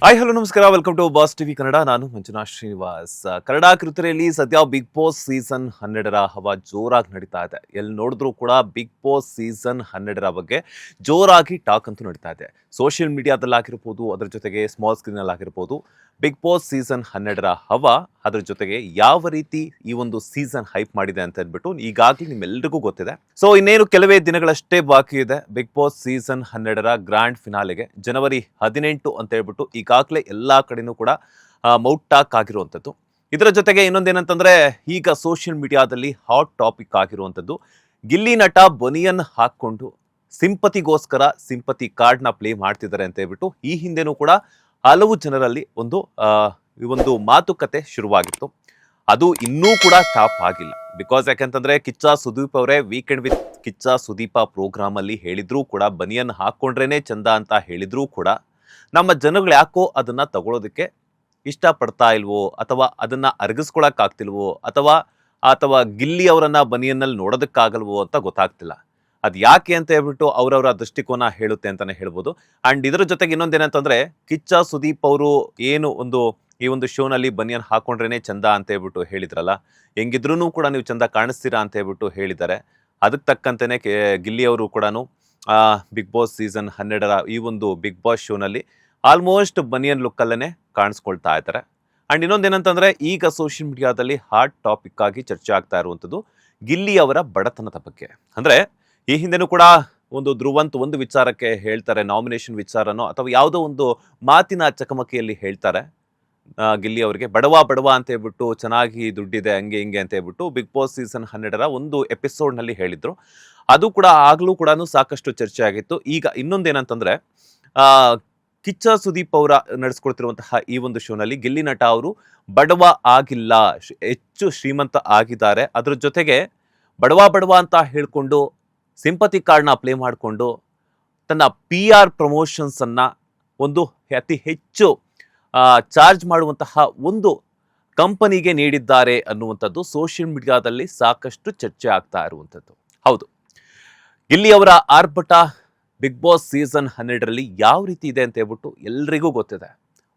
Hi hello ನಮಸ್ಕಾರ, welcome to Boss TV Kannada. ನಾನು ಮಂಜುನಾಥ್ ಶ್ರೀನಿವಾಸ್. ಕನ್ನಡ ಕಿರುತೆರೆಯಲ್ಲಿ ಸದ್ಯ ಬಿಗ್ ಬಾಸ್ ಸೀಸನ್ 12ರ ಹವಾ ಜೋರಾಗಿ ನಡೀತಾ ಇದೆ. ಎಲ್ಲಿ ನೋಡಿದ್ರೂ ಕೂಡ ಬಿಗ್ ಬಾಸ್ ಸೀಸನ್ 12ರ ಬಗ್ಗೆ ಜೋರಾಗಿ ಟಾಕ್ ಅಂತೂ ನಡೀತಾ ಇದೆ. ಸೋಷಿಯಲ್ ಮೀಡಿಯಾದಲ್ಲಿ ಆಗಿರ್ಬೋದು, ಅದರ ಜೊತೆಗೆ ಸ್ಮಾಲ್ ಸ್ಕ್ರೀನಲ್ಲಿ ಆಗಿರ್ಬೋದು. ಬಿಗ್ ಬಾಸ್ ಸೀಸನ್ 12ರ ಹವಾ, ಅದ್ರ ಜೊತೆಗೆ ಯಾವ ರೀತಿ ಈ ಒಂದು ಸೀಸನ್ ಹೈಪ್ ಮಾಡಿದೆ ಅಂತ ಅಂದ್ಬಿಟ್ಟು ಈಗಾಗಲೇ ನಿಮ್ಮೆಲ್ಲರಿಗೂ ಗೊತ್ತಿದೆ. ಸೊ ಇನ್ನೇನು ಕೆಲವೇ ದಿನಗಳಷ್ಟೇ ಬಾಕಿ ಇದೆ ಬಿಗ್ ಬಾಸ್ ಸೀಸನ್ 12ರ ಗ್ರ್ಯಾಂಡ್ ಫಿನಾಲೆಗೆ. ಜನವರಿ 18 ಅಂತ ಹೇಳ್ಬಿಟ್ಟು ಈಗಾಗಲೇ ಎಲ್ಲಾ ಕಡೆನೂ ಕೂಡ ಮೌಟ್ ಟಾಕ್ ಆಗಿರುವಂಥದ್ದು. ಇದರ ಜೊತೆಗೆ ಇನ್ನೊಂದೇನಂತಂದ್ರೆ, ಈಗ ಸೋಷಿಯಲ್ ಮೀಡಿಯಾದಲ್ಲಿ ಹಾಟ್ ಟಾಪಿಕ್ ಆಗಿರುವಂಥದ್ದು, ಗಿಲ್ಲಿ ನಟ ಬನಿಯನ್ ಹಾಕೊಂಡು ಸಿಂಪತಿಗೋಸ್ಕರ ಸಿಂಪತಿ ಕಾರ್ಡ್ನ ಪ್ಲೇ ಮಾಡ್ತಿದ್ದಾರೆ ಅಂತ ಹೇಳ್ಬಿಟ್ಟು ಈ ಹಿಂದೆನೂ ಕೂಡ ಹಲವು ಜನರಲ್ಲಿ ಈ ಒಂದು ಮಾತುಕತೆ ಶುರುವಾಗಿತ್ತು. ಅದು ಇನ್ನೂ ಕೂಡ ಸ್ಟಾಪ್ ಆಗಿಲ್ಲ. ಬಿಕಾಸ್ ಯಾಕಂತಂದ್ರೆ ಕಿಚ್ಚ ಸುದೀಪ್ ಅವರೇ weekend with Kichcha Sudeep program ಅಲ್ಲಿ ಹೇಳಿದ್ರೂ ಕೂಡ, ಬನಿಯನ್ ಹಾಕೊಂಡ್ರೇನೆ ಚಂದ ಅಂತ ಹೇಳಿದ್ರೂ ಕೂಡ ನಮ್ಮ ಜನಗಳು ಯಾಕೋ ಅದನ್ನ ತಗೊಳ್ಳೋದಕ್ಕೆ ಇಷ್ಟಪಡ್ತಾ ಇಲ್ವೋ, ಅಥವಾ ಅದನ್ನ ಅರಗಿಸ್ಕೊಳಕ್ ಆಗ್ತಿಲ್ವೋ, ಅಥವಾ ಅಥವಾ ಗಿಲ್ಲಿ ಅವರನ್ನ ಬನಿಯನ್ನಲ್ಲಿ ನೋಡೋದಕ್ಕಾಗಲ್ವೋ ಅಂತ ಗೊತ್ತಾಗ್ತಿಲ್ಲ. ಅದ್ ಯಾಕೆ ಅಂತ ಹೇಳ್ಬಿಟ್ಟು ಅವರವರ ದೃಷ್ಟಿಕೋನ ಹೇಳುತ್ತೆ ಅಂತಾನೆ ಹೇಳ್ಬೋದು. ಅಂಡ್ ಇದರ ಜೊತೆಗೆ ಇನ್ನೊಂದೇನಂತಂದ್ರೆ, ಕಿಚ್ಚ ಸುದೀಪ್ ಅವರು ಏನು ಈ ಒಂದು ಶೋನಲ್ಲಿ ಬನಿಯನ್ ಹಾಕೊಂಡ್ರೇನೆ ಚಂದ ಅಂತ ಹೇಳ್ಬಿಟ್ಟು ಹೇಳಿದ್ರಲ್ಲ, ಹೆಂಗಿದ್ರೂ ಕೂಡ ನೀವು ಚಂದ ಕಾಣಿಸ್ತೀರಾ ಅಂತ ಹೇಳ್ಬಿಟ್ಟು ಹೇಳಿದ್ದಾರೆ. ಅದಕ್ಕೆ ತಕ್ಕಂತೆನೆ ಗಿಲ್ಲಿ ಅವರು ಕೂಡ ಬಿಗ್ ಬಾಸ್ ಸೀಸನ್ 12ರ ಈ ಒಂದು ಬಿಗ್ ಬಾಸ್ ಶೋನಲ್ಲಿ ಆಲ್ಮೋಸ್ಟ್ ಬನಿಯನ್ ಲುಕ್ ಅಲ್ಲೇ ಕಾಣಿಸ್ಕೊಳ್ತಾ ಇದ್ದಾರೆ. ಅಂಡ್ ಇನ್ನೊಂದೇನಂತಂದ್ರೆ, ಈಗ ಸೋಷಿಯಲ್ ಮೀಡಿಯಾದಲ್ಲಿ ಹಾಟ್ ಟಾಪಿಕ್ ಆಗಿ ಚರ್ಚೆ ಆಗ್ತಾ ಇರುವಂತದ್ದು ಗಿಲ್ಲಿ ಅವರ ಬಡತನದ ಬಗ್ಗೆ. ಅಂದ್ರೆ ಈ ಹಿಂದೆನೂ ಕೂಡ ಒಂದು ಧ್ರುವಂತ್ ಒಂದು ವಿಚಾರಕ್ಕೆ ಹೇಳ್ತಾರೆ, ನಾಮಿನೇಷನ್ ವಿಚಾರನೋ ಅಥವಾ ಯಾವುದೋ ಒಂದು ಮಾತಿನ ಚಕಮಕಿಯಲ್ಲಿ ಹೇಳ್ತಾರೆ, ಗಿಲ್ಲಿ ಅವರಿಗೆ ಬಡವ ಬಡವ ಅಂತ ಹೇಳ್ಬಿಟ್ಟು, ಚೆನ್ನಾಗಿ ದುಡ್ಡಿದೆ ಹಂಗೆ ಹಿಂಗೆ ಅಂತ ಹೇಳ್ಬಿಟ್ಟು ಬಿಗ್ ಬಾಸ್ ಸೀಸನ್ 12ರ ಒಂದು ಎಪಿಸೋಡ್ ನಲ್ಲಿ ಹೇಳಿದ್ರು. ಅದು ಕೂಡ ಆಗ್ಲೂ ಕೂಡ ಸಾಕಷ್ಟು ಚರ್ಚೆ ಆಗಿತ್ತು. ಈಗ ಇನ್ನೊಂದೇನಂತಂದ್ರೆ, ಆ ಕಿಚ್ಚ ಸುದೀಪ್ ಅವರ ನಡೆಸ್ಕೊಳ್ತಿರುವಂತಹ ಈ ಒಂದು ಶೋನಲ್ಲಿ ಗಿಲ್ಲಿ ನಟ ಅವರು ಬಡವ ಆಗಿಲ್ಲ, ಹೆಚ್ಚು ಶ್ರೀಮಂತ ಆಗಿದ್ದಾರೆ. ಅದ್ರ ಜೊತೆಗೆ ಬಡವ ಬಡವ ಅಂತ ಹೇಳ್ಕೊಂಡು ಸಿಂಪತಿ ಕಾರ್ಡ್ನ ಪ್ಲೇ ಮಾಡಿಕೊಂಡು ತನ್ನ PR ಪ್ರಮೋಷನ್ಸ್ ಅನ್ನ ಒಂದು ಅತಿ ಹೆಚ್ಚು ಚಾರ್ಜ್ ಮಾಡುವಂತಹ ಒಂದು ಕಂಪನಿಗೆ ನೀಡಿದ್ದಾರೆ ಅನ್ನುವಂಥದ್ದು ಸೋಷಿಯಲ್ ಮೀಡಿಯಾದಲ್ಲಿ ಸಾಕಷ್ಟು ಚರ್ಚೆ ಆಗ್ತಾ ಇರುವಂಥದ್ದು. ಹೌದು, ಗಿಲ್ಲಿ ಅವರ ಆರ್ಭಟ ಬಿಗ್ ಬಾಸ್ ಸೀಸನ್ 12ರಲ್ಲಿ ಯಾವ ರೀತಿ ಇದೆ ಅಂತ ಹೇಳ್ಬಿಟ್ಟು ಎಲ್ರಿಗೂ ಗೊತ್ತಿದೆ.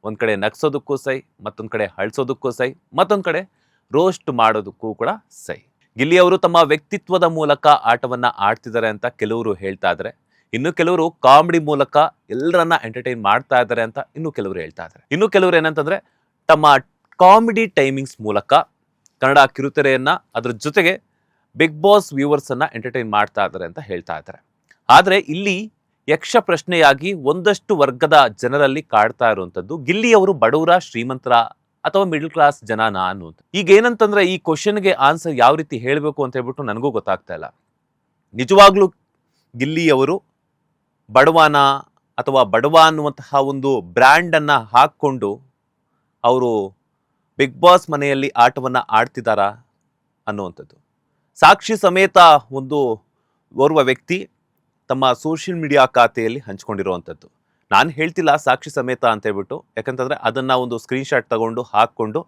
ಒಂದ್ ಕಡೆ ನಗ್ಸೋದಕ್ಕೂ ಸೈ, ಮತ್ತೊಂದ್ ಕಡೆ ಅಳ್ಸೋದಕ್ಕೂ ಸೈ, ಮತ್ತೊಂದ್ ಕಡೆ ರೋಸ್ಟ್ ಮಾಡೋದಕ್ಕೂ ಕೂಡ ಸೈ. ಗಿಲ್ಲಿ ಅವರು ತಮ್ಮ ವ್ಯಕ್ತಿತ್ವದ ಮೂಲಕ ಆಟವನ್ನ ಆಡ್ತಿದ್ದಾರೆ ಅಂತ ಕೆಲವರು ಹೇಳ್ತಾ ಇದ್ದಾರೆ. ಇನ್ನು ಕೆಲವರು ಕಾಮಿಡಿ ಮೂಲಕ ಎಲ್ಲರನ್ನ ಎಂಟರ್ಟೈನ್ ಮಾಡ್ತಾ ಇದ್ದಾರೆ ಅಂತ ಇನ್ನು ಕೆಲವರು ಹೇಳ್ತಾ ಇದ್ದಾರೆ. ಇನ್ನು ಕೆಲವರು ಏನಂತಂದ್ರೆ, ತಮ್ಮ ಕಾಮಿಡಿ ಟೈಮಿಂಗ್ಸ್ ಮೂಲಕ ಕನ್ನಡ ಕಿರುತೆರೆಯನ್ನ, ಅದ್ರ ಜೊತೆಗೆ ಬಿಗ್ ಬಾಸ್ ವ್ಯೂವರ್ಸ್ ಅನ್ನ ಎಂಟರ್ಟೈನ್ ಮಾಡ್ತಾ ಇದ್ದಾರೆ ಅಂತ ಹೇಳ್ತಾ ಇದ್ದಾರೆ. ಆದ್ರೆ ಇಲ್ಲಿ ಯಕ್ಷ ಪ್ರಶ್ನೆಯಾಗಿ ಒಂದಷ್ಟು ವರ್ಗದ ಜನರಲ್ಲಿ ಕಾಡ್ತಾ ಇರುವಂತದ್ದು, ಗಿಲ್ಲಿ ಅವರು ಬಡವರ, ಶ್ರೀಮಂತರ ಅಥವಾ ಮಿಡಲ್ ಕ್ಲಾಸ್ ಜನನಾ ಅನ್ನೋದು. ಈಗ ಏನಂತಂದ್ರೆ, ಈ ಕ್ವಶನ್ಗೆ ಆನ್ಸರ್ ಯಾವ ರೀತಿ ಹೇಳಬೇಕು ಅಂತ ಹೇಳ್ಬಿಟ್ಟು ನನಗೂ ಗೊತ್ತಾಗ್ತಾ ಇಲ್ಲ. ನಿಜವಾಗ್ಲೂ ಗಿಲ್ಲಿ ಅವರು ಬಡವನ ಅಥವಾ ಬಡವ ಅನ್ನುವಂತಹ ಒಂದು ಬ್ರ್ಯಾಂಡ್ ಅನ್ನ ಹಾಕೊಂಡು ಅವರು ಬಿಗ್ ಬಾಸ್ ಮನೆಯಲ್ಲಿ ಆಟವನ್ನ ಆಡ್ತಿದ್ದಾರಾ ಅನ್ನುವಂಥದ್ದು. ಸಾಕ್ಷಿ ಸಮೇತ ಓರ್ವ ವ್ಯಕ್ತಿ ತಮ್ಮ ಸೋಷಿಯಲ್ ಮೀಡಿಯಾ ಖಾತೆಯಲ್ಲಿ ಹಂಚ್ಕೊಂಡಿರುವಂಥದ್ದು. ನಾನು ಹೇಳ್ತಿಲ್ಲ ಸಾಕ್ಷಿ ಸಮೇತ ಅಂತ ಹೇಳ್ಬಿಟ್ಟು, ಯಾಕಂತಂದ್ರೆ ಅದನ್ನ ಒಂದು ಸ್ಕ್ರೀನ್ ಶಾಟ್ ತಗೊಂಡು ಹಾಕೊಂಡು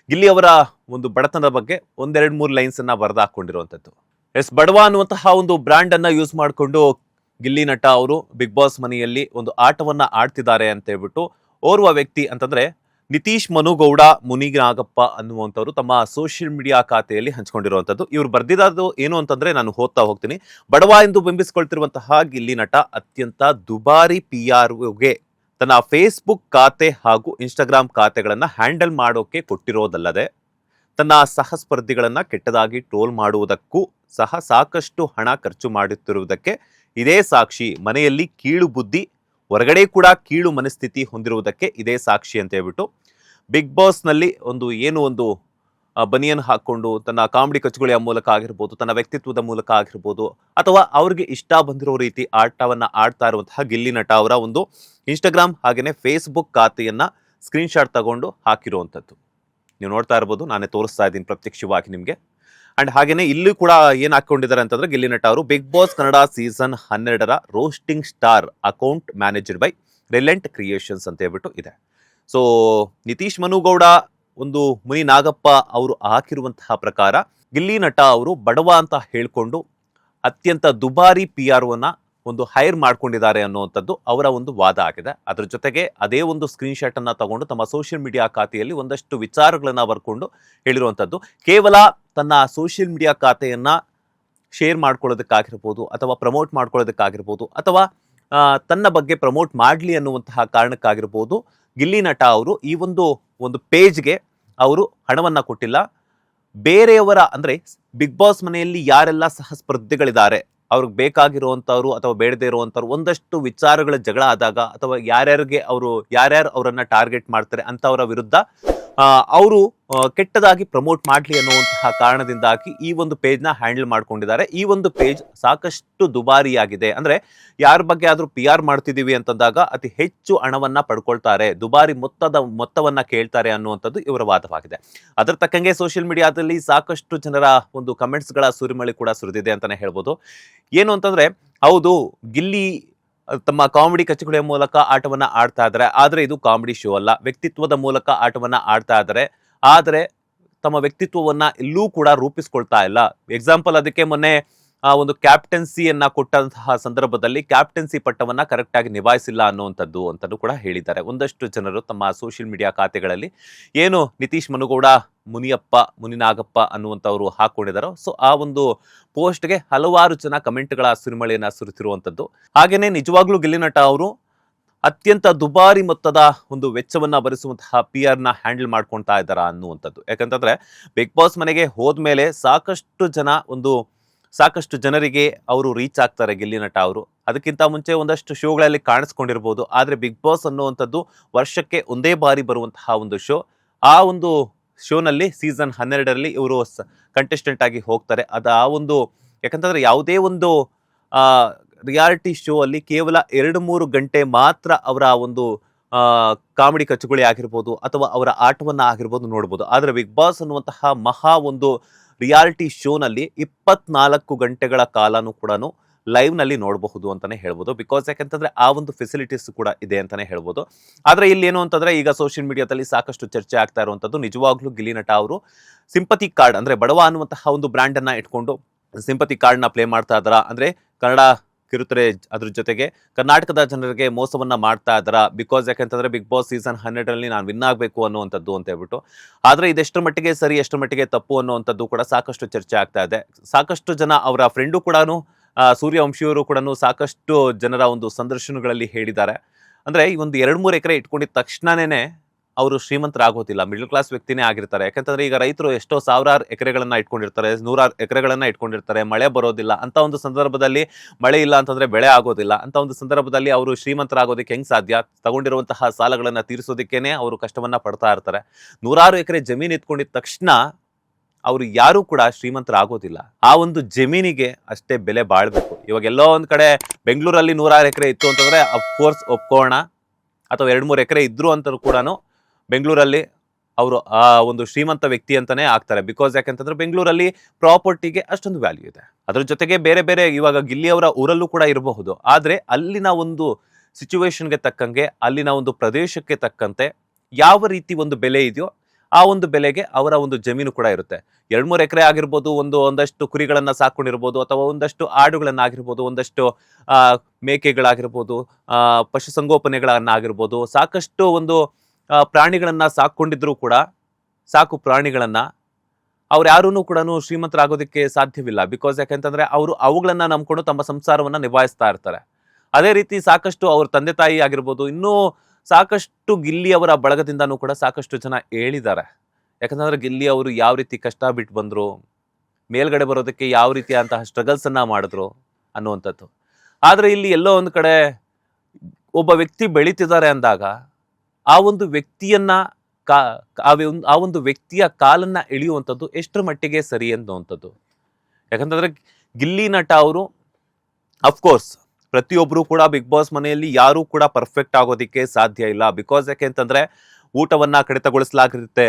ಗಿಲ್ಲಿ ಅವರ ಒಂದು ಬಡತನದ ಬಗ್ಗೆ 1-2-3 ಲೈನ್ಸ್ ಅನ್ನ ಬರೆದು ಹಾಕೊಂಡಿರುವಂಥದ್ದು. ಬಡವ ಅನ್ನುವಂತಹ ಒಂದು ಬ್ರ್ಯಾಂಡ್ ಅನ್ನ ಯೂಸ್ ಮಾಡಿಕೊಂಡು ಗಿಲ್ಲಿ ನಟ ಅವರು ಬಿಗ್ ಬಾಸ್ ಮನೆಯಲ್ಲಿ ಒಂದು ಆಟವನ್ನ ಆಡ್ತಿದ್ದಾರೆ ಅಂತ ಹೇಳ್ಬಿಟ್ಟು ಓರ್ವ ವ್ಯಕ್ತಿ ಅಂತಂದ್ರೆ ನಿತೀಶ್ ಮನುಗೌಡ ಮುನಿನಾಗಪ್ಪ ಅನ್ನುವಂಥವ್ರು ತಮ್ಮ ಸೋಷಿಯಲ್ ಮೀಡಿಯಾ ಖಾತೆಯಲ್ಲಿ ಹಂಚ್ಕೊಂಡಿರುವಂಥದ್ದು. ಇವ್ರು ಬರ್ದಿದ್ದು ಏನು ಅಂತಂದ್ರೆ, ನಾನು ಓದ್ತಾ ಹೋಗ್ತೀನಿ. ಬಡವ ಎಂದು ಬಿಂಬಿಸಿಕೊಳ್ತಿರುವಂತಹ ಗಿಲ್ಲಿ ನಟ ಅತ್ಯಂತ ದುಬಾರಿ PRಗೆ ತನ್ನ ಫೇಸ್ಬುಕ್ ಖಾತೆ ಹಾಗೂ ಇನ್ಸ್ಟಾಗ್ರಾಮ್ ಖಾತೆಗಳನ್ನ ಹ್ಯಾಂಡಲ್ ಮಾಡೋಕೆ ಕೊಟ್ಟಿರೋದಲ್ಲದೆ, ತನ್ನ ಸಹ ಸ್ಪರ್ಧಿಗಳನ್ನ ಕೆಟ್ಟದಾಗಿ ಟ್ರೋಲ್ ಮಾಡುವುದಕ್ಕೂ ಸಹ ಸಾಕಷ್ಟು ಹಣ ಖರ್ಚು ಮಾಡುತ್ತಿರುವುದಕ್ಕೆ ಇದೇ ಸಾಕ್ಷಿ. ಮನೆಯಲ್ಲಿ ಕೀಳು ಬುದ್ಧಿ, ಹೊರಗಡೆ ಕೂಡ ಕೀಳು ಮನಸ್ಥಿತಿ ಹೊಂದಿರುವುದಕ್ಕೆ ಇದೇ ಸಾಕ್ಷಿ ಅಂತ ಹೇಳ್ಬಿಟ್ಟು ಬಿಗ್ ಬಾಸ್ ನಲ್ಲಿ ಒಂದು ಬನಿಯನ್ ಹಾಕೊಂಡು ತನ್ನ ಕಾಮಿಡಿ ಕಚಗುಳಿಯ ಮೂಲಕ ಆಗಿರ್ಬೋದು, ತನ್ನ ವ್ಯಕ್ತಿತ್ವದ ಮೂಲಕ ಆಗಿರ್ಬೋದು, ಅಥವಾ ಅವ್ರಿಗೆ ಇಷ್ಟ ಬಂದಿರೋ ರೀತಿ ಆಟವನ್ನ ಆಡ್ತಾ ಇರುವಂತಹ ಗಿಲ್ಲಿ ನಟ ಅವರ ಒಂದು ಇನ್ಸ್ಟಾಗ್ರಾಮ್ ಹಾಗೇನೆ ಫೇಸ್ಬುಕ್ ಖಾತೆಯನ್ನ ಸ್ಕ್ರೀನ್ ಶಾಟ್ ತಗೊಂಡು ಹಾಕಿರುವಂಥದ್ದು ನೀವು ನೋಡ್ತಾ ಇರ್ಬೋದು. ನಾನೇ ತೋರಿಸ್ತಾ ಇದ್ದೀನಿ ಪ್ರತ್ಯಕ್ಷವಾಗಿ ನಿಮ್ಗೆ. ಅಂಡ್ ಹಾಗೇನೆ ಇಲ್ಲಿ ಕೂಡ ಏನ್ ಹಾಕೊಂಡಿದ್ದಾರೆ ಅಂತಂದ್ರೆ, ಗಿಲ್ಲಿ ನಟ ಅವರು ಬಿಗ್ ಬಾಸ್ ಕನ್ನಡ ಸೀಸನ್ 12ರ roasting star account manager by relent creations ಅಂತ ಹೇಳ್ಬಿಟ್ಟು ಇದೆ. ಸೊ ನಿತೀಶ್ ಮನುಗೌಡ ಮುನಿ ನಾಗಪ್ಪ ಅವರು ಹಾಕಿರುವಂತಹ ಪ್ರಕಾರ, ಗಿಲ್ಲಿ ನಟ ಅವರು ಬಡವ ಅಂತ ಹೇಳ್ಕೊಂಡು ಅತ್ಯಂತ ದುಬಾರಿ PRವನ್ನ ಒಂದು ಹೈರ್ ಮಾಡ್ಕೊಂಡಿದ್ದಾರೆ ಅನ್ನುವಂಥದ್ದು ಅವರ ಒಂದು ವಾದ ಆಗಿದೆ. ಅದರ ಜೊತೆಗೆ ಅದೇ ಒಂದು ಸ್ಕ್ರೀನ್ ಶಾಟ್ ಅನ್ನ ತಗೊಂಡು ತಮ್ಮ ಸೋಷಿಯಲ್ ಮೀಡಿಯಾ ಖಾತೆಯಲ್ಲಿ ಒಂದಷ್ಟು ವಿಚಾರಗಳನ್ನ ಬರ್ಕೊಂಡು ಹೇಳಿರುವಂಥದ್ದು. ಕೇವಲ ತನ್ನ ಸೋಷಿಯಲ್ ಮೀಡಿಯಾ ಖಾತೆಯನ್ನ ಶೇರ್ ಮಾಡ್ಕೊಳ್ಳೋದಕ್ಕಾಗಿರ್ಬೋದು ಅಥವಾ ಪ್ರಮೋಟ್ ಮಾಡ್ಕೊಳ್ಳೋದಕ್ಕಾಗಿರ್ಬೋದು ಅಥವಾ ತನ್ನ ಬಗ್ಗೆ ಪ್ರಮೋಟ್ ಮಾಡಲಿ ಅನ್ನುವಂತಹ ಕಾರಣಕ್ಕಾಗಿರ್ಬೋದು ಗಿಲ್ಲಿ ನಟ ಅವರು ಈ ಒಂದು ಪೇಜ್ಗೆ ಅವರು ಹಣವನ್ನ ಕೊಟ್ಟಿಲ್ಲ. ಬೇರೆಯವರ ಅಂದ್ರೆ ಬಿಗ್ ಬಾಸ್ ಮನೆಯಲ್ಲಿ ಯಾರೆಲ್ಲ ಸಹ ಸ್ಪರ್ಧಿಗಳಿದ್ದಾರೆ ಅವ್ರಿಗೆ ಬೇಕಾಗಿರುವಂತವ್ರು ಅಥವಾ ಬೇಡದೇ ಇರುವಂತವ್ರು ಒಂದಷ್ಟು ವಿಚಾರಗಳ ಜಗಳ ಆದಾಗ ಅಥವಾ ಯಾರ್ಯಾರು ಅವರನ್ನ ಟಾರ್ಗೆಟ್ ಮಾಡ್ತಾರೆ ಅಂತವರ ವಿರುದ್ಧ ಅವರು ಕೆಟ್ಟದಾಗಿ ಪ್ರಮೋಟ್ ಮಾಡ್ಲಿ ಅನ್ನುವಂತಹ ಕಾರಣದಿಂದಾಗಿ ಈ ಒಂದು ಪೇಜ್ ನ ಹ್ಯಾಂಡಲ್ ಮಾಡ್ಕೊಂಡಿದ್ದಾರೆ. ಈ ಒಂದು ಪೇಜ್ ಸಾಕಷ್ಟು ದುಬಾರಿಯಾಗಿದೆ. ಅಂದ್ರೆ ಯಾರ ಬಗ್ಗೆ ಆದ್ರೂ PR ಮಾಡ್ತಿದೀವಿ ಅಂತಂದಾಗ ಅತಿ ಹೆಚ್ಚು ಹಣವನ್ನ ಪಡ್ಕೊಳ್ತಾರೆ, ದುಬಾರಿ ಮೊತ್ತವನ್ನ ಕೇಳ್ತಾರೆ ಅನ್ನುವಂಥದ್ದು ಇವರ ವಾದವಾಗಿದೆ. ಅದರ ತಕ್ಕಂಗೆ ಸೋಷಿಯಲ್ ಮೀಡಿಯಾದಲ್ಲಿ ಸಾಕಷ್ಟು ಜನರ ಒಂದು ಕಮೆಂಟ್ಸ್ ಗಳ ಸುರಿಮಳೆ ಕೂಡ ಸುರಿದಿದೆ ಅಂತಾನೆ ಹೇಳ್ಬೋದು. ಏನು ಅಂತಂದ್ರೆ ಹೌದು, ಗಿಲ್ಲಿ ತಮ್ಮ ಕಾಮಿಡಿ ಕಚಗುಳಿಯ ಮೂಲಕ ಆಟವನ್ನ ಆಡ್ತಾ ಇದ್ದಾರೆ, ಆದ್ರೆ ಇದು ಕಾಮಿಡಿ ಶೋ ಅಲ್ಲ. ವ್ಯಕ್ತಿತ್ವದ ಮೂಲಕ ಆಟವನ್ನ ಆಡ್ತಾ ಇದ್ದಾರೆ, ಆದ್ರೆ ತಮ್ಮ ವ್ಯಕ್ತಿತ್ವವನ್ನ ಎಲ್ಲೂ ಕೂಡ ರೂಪಿಸ್ಕೊಳ್ತಾ ಇಲ್ಲ. ಎಕ್ಸಾಂಪಲ್ ಅದಕ್ಕೆ ಮೊನ್ನೆ ಒಂದು ಕ್ಯಾಪ್ಟನ್ಸಿಯನ್ನ ಕೊಟ್ಟಂತಹ ಸಂದರ್ಭದಲ್ಲಿ ಕ್ಯಾಪ್ಟನ್ಸಿ ಪಟ್ಟವನ್ನ ಕರೆಕ್ಟ್ ಆಗಿ ನಿಭಾಯಿಸಿಲ್ಲ ಅನ್ನುವಂಥದ್ದು ಅಂತಲೂ ಕೂಡ ಹೇಳಿದ್ದಾರೆ ಒಂದಷ್ಟು ಜನರು ತಮ್ಮ ಸೋಷಿಯಲ್ ಮೀಡಿಯಾ ಖಾತೆಗಳಲ್ಲಿ. ಏನು ನಿತೀಶ್ ಮನುಗೌಡ, ಮುನಿನಾಗಪ್ಪ ಅನ್ನುವಂಥವ್ರು ಹಾಕೊಂಡಿದ್ದಾರೋ, ಸೊ ಆ ಒಂದು ಪೋಸ್ಟ್ಗೆ ಹಲವಾರು ಜನ ಕಮೆಂಟ್ಗಳ ಸುರಿಮಳೆಯನ್ನ ಸುರಿತಿರುವಂಥದ್ದು. ಹಾಗೇನೆ ನಿಜವಾಗ್ಲೂ ಗಿಲ್ಲಿ ನಟ ಅವರು ಅತ್ಯಂತ ದುಬಾರಿ ಮೊತ್ತದ ಒಂದು ವೆಚ್ಚವನ್ನ ಭರಿಸುವಂತಹ PR ನ ಹ್ಯಾಂಡಲ್ ಮಾಡ್ಕೊಳ್ತಾ ಇದ್ದಾರಾ ಅನ್ನುವಂಥದ್ದು. ಯಾಕಂತಂದ್ರೆ ಬಿಗ್ ಬಾಸ್ ಮನೆಗೆ ಹೋದ್ಮೇಲೆ ಸಾಕಷ್ಟು ಜನರಿಗೆ ಅವರು ರೀಚ್ ಆಗ್ತಾರೆ ಗಿಲ್ಲಿ ನಟ ಅವರು. ಅದಕ್ಕಿಂತ ಮುಂಚೆ ಒಂದಷ್ಟು ಶೋಗಳಲ್ಲಿ ಕಾಣಿಸ್ಕೊಂಡಿರ್ಬೋದು, ಆದ್ರೆ ಬಿಗ್ ಬಾಸ್ ಅನ್ನುವಂಥದ್ದು ವರ್ಷಕ್ಕೆ ಒಂದೇ ಬಾರಿ ಬರುವಂತಹ ಒಂದು ಶೋ. ಆ ಒಂದು ಶೋನಲ್ಲಿ ಸೀಸನ್ 12ರಲ್ಲಿ ಇವರು ಕಂಟೆಸ್ಟೆಂಟ್ ಆಗಿ ಹೋಗ್ತಾರೆ. ಯಾಕಂತಂದ್ರೆ ಯಾವುದೇ ಒಂದು ರಿಯಾಲಿಟಿ ಶೋ ಅಲ್ಲಿ ಕೇವಲ 2-3 ಗಂಟೆ ಮಾತ್ರ ಅವರ ಒಂದು ಕಾಮಿಡಿ ಕಚಗುಳಿ ಆಗಿರ್ಬೋದು ಅಥವಾ ಅವರ ಆಟವನ್ನ ಆಗಿರ್ಬೋದು ನೋಡ್ಬೋದು. ಆದ್ರೆ ಬಿಗ್ ಬಾಸ್ ಅನ್ನುವಂತಹ ಮಹಾ ಒಂದು ರಿಯಾಲಿಟಿ ಶೋನಲ್ಲಿ 24 ಗಂಟೆಗಳ ಕಾಲನೂ ಕೂಡ ಲೈವ್ ನಲ್ಲಿ ನೋಡಬಹುದು ಅಂತಾನೆ ಹೇಳ್ಬೋದು. ಬಿಕಾಸ್ ಯಾಕಂತಂದ್ರೆ ಆ ಒಂದು ಫೆಸಿಲಿಟೀಸ್ ಕೂಡ ಇದೆ ಅಂತಾನೆ ಹೇಳ್ಬೋದು. ಆದ್ರೆ ಇಲ್ಲಿ ಏನು ಅಂತಂದ್ರೆ ಈಗ ಸೋಷಿಯಲ್ ಮೀಡಿಯಾದಲ್ಲಿ ಸಾಕಷ್ಟು ಚರ್ಚೆ ಆಗ್ತಾ ಇರುವಂತದ್ದು ನಿಜವಾಗ್ಲೂ ಗಿಲ್ಲಿ ನಟ ಅವರು ಸಿಂಪತಿ ಕಾರ್ಡ್ ಅಂದ್ರೆ ಬಡವ ಅನ್ನುವಂತಹ ಒಂದು ಬ್ರ್ಯಾಂಡ್ ಅನ್ನ ಇಟ್ಕೊಂಡು ಸಿಂಪತಿ ಕಾರ್ಡ್ ನ ಪ್ಲೇ ಮಾಡ್ತಾ ಇದ್ದಾರ, ಅಂದ್ರೆ ಕನ್ನಡ ಕಿರುತೆರೆ ಅದ್ರ ಜೊತೆಗೆ ಕರ್ನಾಟಕದ ಜನರಿಗೆ ಮೋಸವನ್ನ ಮಾಡ್ತಾ ಇದ್ದಾರ. ಬಿಕಾಸ್ ಯಾಕಂತಂದ್ರೆ ಬಿಗ್ ಬಾಸ್ ಸೀಸನ್ 12ರಲ್ಲಿ ನಾನು ವಿನ್ ಆಗ್ಬೇಕು ಅನ್ನುವಂಥದ್ದು ಅಂತ ಹೇಳ್ಬಿಟ್ಟು. ಆದ್ರೆ ಇದೆಷ್ಟರ ಮಟ್ಟಿಗೆ ಸರಿ, ಎಷ್ಟರ ಮಟ್ಟಿಗೆ ತಪ್ಪು ಅನ್ನುವಂಥದ್ದು ಕೂಡ ಸಾಕಷ್ಟು ಚರ್ಚೆ ಆಗ್ತಾ ಇದೆ. ಸಾಕಷ್ಟು ಜನ ಅವರ ಫ್ರೆಂಡು ಕೂಡ ಸೂರ್ಯವಂಶಿಯವರು ಕೂಡ ಸಾಕಷ್ಟು ಜನರ ಒಂದು ಸಂದರ್ಶನಗಳಲ್ಲಿ ಹೇಳಿದ್ದಾರೆ. ಅಂದ್ರೆ ಈ ಒಂದು 2-3 ಎಕರೆ ಇಟ್ಕೊಂಡಿದ ತಕ್ಷಣನೇ ಅವರು ಶ್ರೀಮಂತರಾಗೋದಿಲ್ಲ, ಮಿಡಲ್ ಕ್ಲಾಸ್ ವ್ಯಕ್ತಿನೇ ಆಗಿರ್ತಾರೆ. ಯಾಕಂತಂದ್ರೆ ಈಗ ರೈತರು ಎಷ್ಟೋ ಸಾವಿರಾರು ಎಕರೆಗಳನ್ನ ಇಟ್ಕೊಂಡಿರ್ತಾರೆ, 100 ಎಕರೆಗಳನ್ನ ಇಟ್ಕೊಂಡಿರ್ತಾರೆ, ಮಳೆ ಬರೋದಿಲ್ಲ ಅಂತ ಒಂದು ಸಂದರ್ಭದಲ್ಲಿ, ಮಳೆ ಇಲ್ಲ ಅಂತಂದ್ರೆ ಬೆಳೆ ಆಗೋದಿಲ್ಲ ಅಂತ ಒಂದು ಸಂದರ್ಭದಲ್ಲಿ ಅವರು ಶ್ರೀಮಂತರಾಗೋದಕ್ಕೆ ಹೆಂಗ್ ಸಾಧ್ಯ? ತಗೊಂಡಿರುವಂತಹ ಸಾಲಗಳನ್ನ ತೀರಿಸೋದಕ್ಕೇನೆ ಅವರು ಕಷ್ಟವನ್ನ ಪಡ್ತಾ ಇರ್ತಾರೆ. 100 ಎಕರೆ ಜಮೀನು ಇಟ್ಕೊಂಡಿದ ತಕ್ಷಣ ಅವರು ಯಾರು ಕೂಡ ಶ್ರೀಮಂತರಾಗೋದಿಲ್ಲ. ಆ ಒಂದು ಜಮೀನಿಗೆ ಅಷ್ಟೇ ಬೆಲೆ ಬಾಳ್ಬೇಕು. ಇವಾಗ ಎಲ್ಲೋ ಒಂದ್ ಕಡೆ ಬೆಂಗಳೂರಲ್ಲಿ 100 ಎಕರೆ ಇತ್ತು ಅಂತಂದ್ರೆ ಅಫ್ಕೋರ್ಸ್ ಒಪ್ಕೋಣ, ಅಥವಾ 2-3 ಎಕರೆ ಇದ್ರು ಅಂತ ಕೂಡ ಬೆಂಗಳೂರಲ್ಲಿ ಅವರು ಆ ಒಂದು ಶ್ರೀಮಂತ ವ್ಯಕ್ತಿ ಅಂತಾನೆ ಆಗ್ತಾರೆ. ಬಿಕಾಸ್ ಯಾಕಂತಂದ್ರೆ ಬೆಂಗಳೂರಲ್ಲಿ ಪ್ರಾಪರ್ಟಿಗೆ ಅಷ್ಟೊಂದು ವ್ಯಾಲ್ಯೂ ಇದೆ. ಅದ್ರ ಜೊತೆಗೆ ಬೇರೆ ಬೇರೆ ಇವಾಗ ಗಿಲ್ಲಿ ಅವರ ಊರಲ್ಲೂ ಕೂಡ ಇರಬಹುದು, ಆದ್ರೆ ಅಲ್ಲಿನ ಒಂದು ಸಿಚುವೇಶನ್ಗೆ ತಕ್ಕಂಗೆ, ಅಲ್ಲಿನ ಒಂದು ಪ್ರದೇಶಕ್ಕೆ ತಕ್ಕಂತೆ ಯಾವ ರೀತಿ ಒಂದು ಬೆಲೆ ಇದೆಯೋ ಆ ಒಂದು ಬೆಲೆಗೆ ಅವರ ಒಂದು ಜಮೀನು ಕೂಡ ಇರುತ್ತೆ. 2-3 ಎಕರೆ ಆಗಿರ್ಬೋದು, ಒಂದಷ್ಟು ಕುರಿಗಳನ್ನ ಸಾಕೊಂಡಿರ್ಬೋದು, ಅಥವಾ ಒಂದಷ್ಟು ಆಡುಗಳನ್ನಾಗಿರ್ಬೋದು, ಒಂದಷ್ಟು ಮೇಕೆಗಳಾಗಿರ್ಬೋದು, ಪಶುಸಂಗೋಪನೆಗಳನ್ನಾಗಿರ್ಬೋದು, ಸಾಕಷ್ಟು ಒಂದು ಪ್ರಾಣಿಗಳನ್ನ ಸಾಕೊಂಡಿದ್ರು ಕೂಡ ಸಾಕು ಪ್ರಾಣಿಗಳನ್ನ ಅವ್ರು ಯಾರೂ ಕೂಡ ಶ್ರೀಮಂತರಾಗೋದಕ್ಕೆ ಸಾಧ್ಯವಿಲ್ಲ. ಬಿಕಾಸ್ ಯಾಕಂತಂದ್ರೆ ಅವರು ಅವುಗಳನ್ನ ನಂಬ್ಕೊಂಡು ತಮ್ಮ ಸಂಸಾರವನ್ನ ನಿಭಾಯಿಸ್ತಾ ಇರ್ತಾರೆ. ಅದೇ ರೀತಿ ಸಾಕಷ್ಟು ಅವ್ರ ತಂದೆ ತಾಯಿ ಆಗಿರ್ಬೋದು, ಇನ್ನೂ ಸಾಕಷ್ಟು ಗಿಲ್ಲಿ ಅವರ ಬಳಗದಿಂದನೂ ಕೂಡ ಸಾಕಷ್ಟು ಜನ ಹೇಳಿದ್ದಾರೆ. ಯಾಕಂತಂದ್ರೆ ಗಿಲ್ಲಿ ಅವರು ಯಾವ ರೀತಿ ಕಷ್ಟ ಬಿಟ್ಟು ಬಂದ್ರು, ಮೇಲ್ಗಡೆ ಬರೋದಕ್ಕೆ ಯಾವ ರೀತಿಯಂತಹ ಸ್ಟ್ರಗಲ್ಸ್ ಅನ್ನ ಮಾಡಿದ್ರು ಅನ್ನುವಂಥದ್ದು. ಆದ್ರೆ ಇಲ್ಲಿ ಎಲ್ಲೋ ಒಂದು ಕಡೆ ಒಬ್ಬ ವ್ಯಕ್ತಿ ಬೆಳೀತಿದ್ದಾರೆ ಅಂದಾಗ ಆ ಒಂದು ವ್ಯಕ್ತಿಯನ್ನ ಆ ಒಂದು ವ್ಯಕ್ತಿಯ ಕಾಲನ್ನ ಎಳೆಯುವಂಥದ್ದು ಎಷ್ಟರ ಮಟ್ಟಿಗೆ ಸರಿ ಅನ್ನುವಂಥದ್ದು. ಯಾಕಂತಂದ್ರೆ ಗಿಲ್ಲಿ ನಟ ಅವರು ಅಫ್ಕೋರ್ಸ್ ಪ್ರತಿಯೊಬ್ರು ಕೂಡ ಬಿಗ್ ಬಾಸ್ ಮನೆಯಲ್ಲಿ ಯಾರು ಕೂಡ ಪರ್ಫೆಕ್ಟ್ ಆಗೋದಿಕ್ಕೆ ಸಾಧ್ಯ ಇಲ್ಲ. ಬಿಕಾಸ್ ಯಾಕೆ ಅಂತಂದ್ರೆ ಊಟವನ್ನ ಕಡಿತಗೊಳಿಸಲಾಗಿರುತ್ತೆ.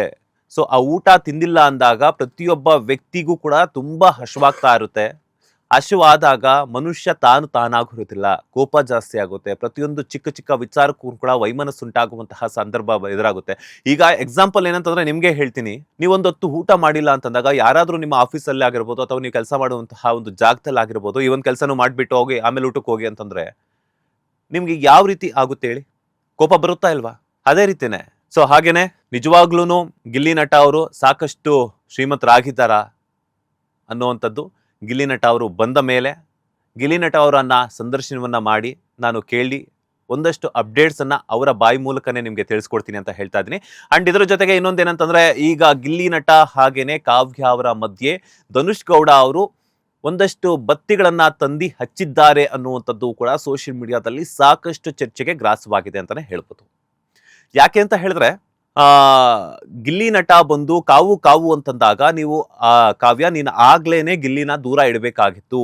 ಸೊ ಆ ಊಟ ತಿಂದಿಲ್ಲ ಅಂದಾಗ ಪ್ರತಿಯೊಬ್ಬ ವ್ಯಕ್ತಿಗೂ ಕೂಡ ತುಂಬಾ ಹಶ್ವಾಗ್ತಾ ಇರುತ್ತೆ. ಹಸಿವಾದಾಗ ಮನುಷ್ಯ ತಾನಾಗಿರುತ್ತಿಲ್ಲ, ಕೋಪ ಜಾಸ್ತಿ ಆಗುತ್ತೆ. ಪ್ರತಿಯೊಂದು ಚಿಕ್ಕ ಚಿಕ್ಕ ವಿಚಾರಕ್ಕೂ ಕೂಡ ವೈಮನಸ್ಸುಂಟಾಗುವಂತಹ ಸಂದರ್ಭ ಎದುರಾಗುತ್ತೆ. ಈಗ ಎಕ್ಸಾಂಪಲ್ ಏನಂತಂದ್ರೆ ನಿಮ್ಗೆ ಹೇಳ್ತೀನಿ. ನೀವೊಂದು ಹೊತ್ತು ಊಟ ಮಾಡಿಲ್ಲ ಅಂತಂದಾಗ ಯಾರಾದ್ರೂ ನಿಮ್ಮ ಆಫೀಸಲ್ಲಿ ಆಗಿರ್ಬೋದು ಅಥವಾ ನೀವು ಕೆಲಸ ಮಾಡುವಂತಹ ಒಂದು ಜಾಗದಲ್ಲಿ ಆಗಿರ್ಬೋದು, ಈ ಒಂದು ಕೆಲಸನೂ ಮಾಡ್ಬಿಟ್ಟು ಹೋಗಿ ಆಮೇಲೆ ಊಟಕ್ಕೆ ಹೋಗಿ ಅಂತಂದ್ರೆ ನಿಮ್ಗೆ ಯಾವ ರೀತಿ ಆಗುತ್ತೆ ಹೇಳಿ? ಕೋಪ ಬರುತ್ತಾ ಇಲ್ವಾ? ಅದೇ ರೀತಿನೇ. ಸೊ ಹಾಗೇನೆ ನಿಜವಾಗ್ಲೂ ಗಿಲ್ಲಿ ನಟ ಅವರು ಸಾಕಷ್ಟು ಶ್ರೀಮಂತರಾಗಿದ್ದಾರಾ ಅನ್ನುವಂಥದ್ದು ಗಿಲ್ಲಿ ನಟ ಅವರು ಬಂದ ಮೇಲೆ ಗಿಲ್ಲಿ ನಟ ಅವರನ್ನ ಸಂದರ್ಶನವನ್ನ ಮಾಡಿ ನಾನು ಕೇಳಿ ಒಂದಷ್ಟು ಅಪ್ಡೇಟ್ಸ್ ಅನ್ನ ಅವರ ಬಾಯಿ ಮೂಲಕನೇ ನಿಮ್ಗೆ ತಿಳಿಸ್ಕೊಡ್ತೀನಿ ಅಂತ ಹೇಳ್ತಾ ಇದ್ದೀನಿ. ಅಂಡ್ ಇದರ ಜೊತೆಗೆ ಇನ್ನೊಂದೇನಂತಂದ್ರೆ ಈಗ ಗಿಲ್ಲಿ ನಟ ಹಾಗೇನೆ ಕಾವ್ಯ ಅವರ ಮಧ್ಯೆ ಧನುಷ್ ಗೌಡ ಅವರು ಒಂದಷ್ಟು ಬತ್ತಿಗಳನ್ನ ತಂದಿ ಹಚ್ಚಿದ್ದಾರೆ ಅನ್ನುವಂಥದ್ದು ಕೂಡ ಸೋಷಿಯಲ್ ಮೀಡಿಯಾದಲ್ಲಿ ಸಾಕಷ್ಟು ಚರ್ಚೆಗೆ ಗ್ರಾಸವಾಗಿದೆ ಅಂತಾನೆ ಹೇಳ್ಬೋದು. ಯಾಕೆ ಅಂತ ಹೇಳಿದ್ರೆ ಆ ಗಿಲ್ಲಿ ನಟ ಬಂದು ಕಾವು ಕಾವು ಅಂತಂದಾಗ ನೀವು ಕಾವ್ಯ ನೀನು ಆಗ್ಲೇನೆ ಗಿಲ್ಲಿನ ದೂರ ಇಡಬೇಕಾಗಿತ್ತು,